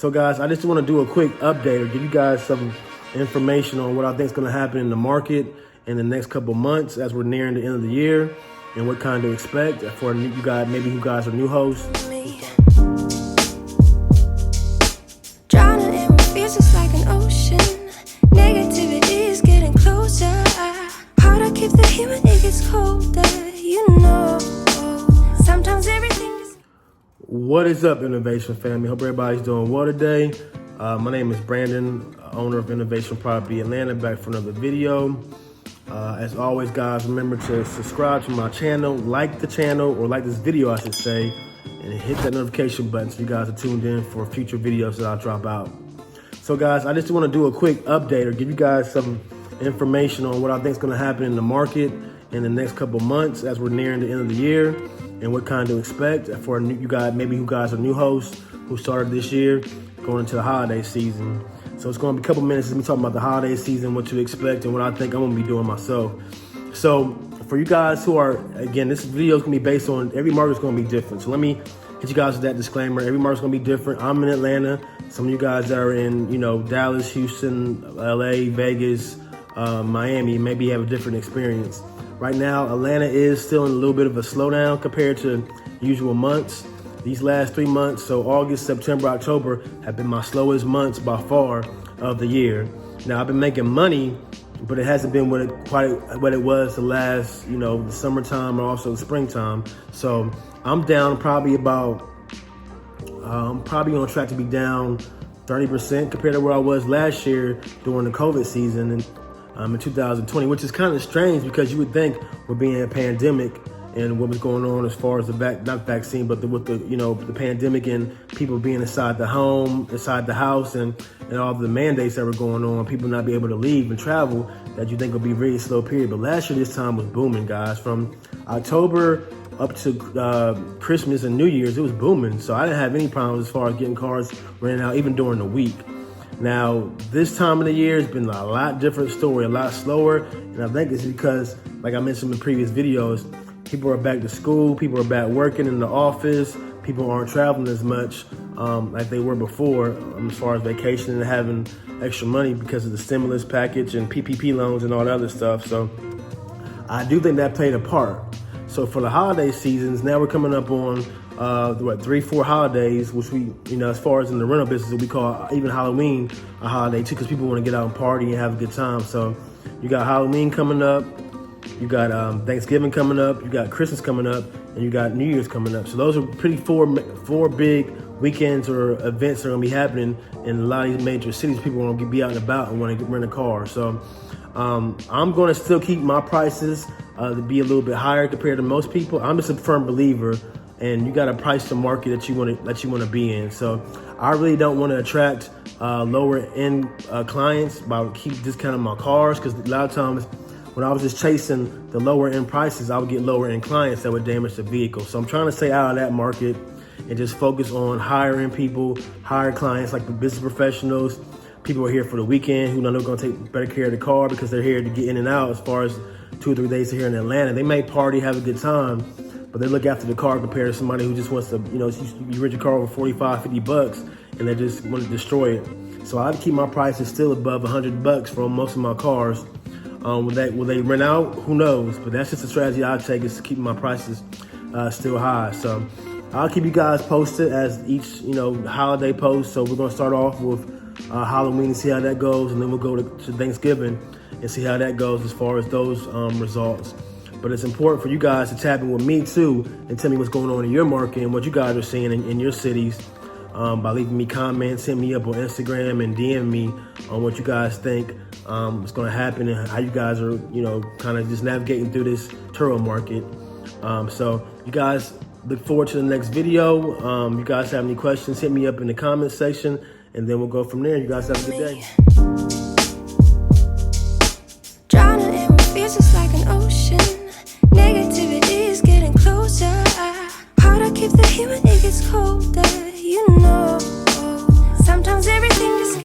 So guys, I just want to do a quick update or give you guys some information on what I think is going to happen in the market in the next couple months as we're nearing the end of the year and what kind to expect for you guys, maybe you guys are new hosts. Drowning in what feels just like an ocean. Negativity is getting closer. Hard to keep the heat when it gets colder. You know, sometimes everything is... What is up, Innovation family? Hope everybody's doing well today. My name is Brandon, owner of Innovation Property Atlanta, back for another video. As always, guys, remember to subscribe to my channel, like the channel, or like this video, I should say, and hit that notification button so you guys are tuned in for future videos that I'll drop out. So guys, I just want to do a quick update or give you guys some information on what I think is going to happen in the market in the next couple months as we're nearing the end of the year and what kind to expect for you guys, maybe you guys are new hosts who started this year going into the holiday season. So it's going to be a couple minutes of me talking about the holiday season, what to expect, and what I think I'm going to be doing myself. So for you guys who are, again, this video is going to be based on, every market is going to be different. So let me hit you guys with that disclaimer. Every market is going to be different. I'm in Atlanta. Some of you guys that are in, Dallas, Houston, LA, Vegas, Miami, maybe have a different experience. Right now, Atlanta is still in a little bit of a slowdown compared to usual months. These last 3 months, so August, September, October, have been my slowest months by far of the year. Now, I've been making money, but it hasn't been quite what it was the last, the summertime or also the springtime. So I'm down probably about, I'm probably on track to be down 30% compared to where I was last year during the COVID season in 2020, which is kind of strange because you would think we're being a pandemic and what was going on as far as not vaccine, but with the pandemic and people being inside the home, inside the house, and all the mandates that were going on, people not be able to leave and travel, that you think would be a really slow period. But last year, this time was booming, guys. From October up to Christmas and New Year's, it was booming. So I didn't have any problems as far as getting cars rented out, even during the week. Now, this time of the year has been a lot different story, a lot slower. And I think it's because, like I mentioned in previous videos, people are back to school, people are back working in the office, people aren't traveling as much like they were before as far as vacationing and having extra money because of the stimulus package and PPP loans and all that other stuff. So I do think that played a part. So for the holiday seasons, now we're coming up on 3-4 holidays, which we, as far as in the rental business, we call even Halloween a holiday too, because people want to get out and party and have a good time. So you got Halloween coming up, you got Thanksgiving coming up, you got Christmas coming up, and you got New Year's coming up. So those are pretty four big weekends or events that are gonna be happening in a lot of these major cities. People want to be out and about and want to rent a car. So I'm going to still keep my prices to be a little bit higher compared to most people. I'm just a firm believer, and you got to price the market that you want to be in. So I really don't want to attract lower end clients by keep discounting my cars, because a lot of times when I was just chasing the lower end prices, I would get lower end clients that would damage the vehicle. So I'm trying to stay out of that market and just focus on higher end people, higher clients like the business professionals. People are here for the weekend who know they're going to take better care of the car because they're here to get in and out. As far as 2 or 3 days here in Atlanta, they may party, have a good time, but they look after the car compared to somebody who just wants to, you rent your car over 45, 50 bucks and they just want to destroy it. So I'd keep my prices still above 100 bucks for most of my cars. Will they rent out? Who knows? But that's just a strategy I take, is to keep my prices still high. So I'll keep you guys posted as each holiday post. So we're gonna start off with Halloween and see how that goes, and then we'll go to Thanksgiving and see how that goes as far as those results. But it's important for you guys to tap in with me too and tell me what's going on in your market and what you guys are seeing in your cities by leaving me comments, hit me up on Instagram, and DM me on what you guys think is going to happen and how you guys are, kind of just navigating through this Turo market. So you guys look forward to the next video. You guys have any questions, hit me up in the comment section, and then we'll go from there. You guys have a good day.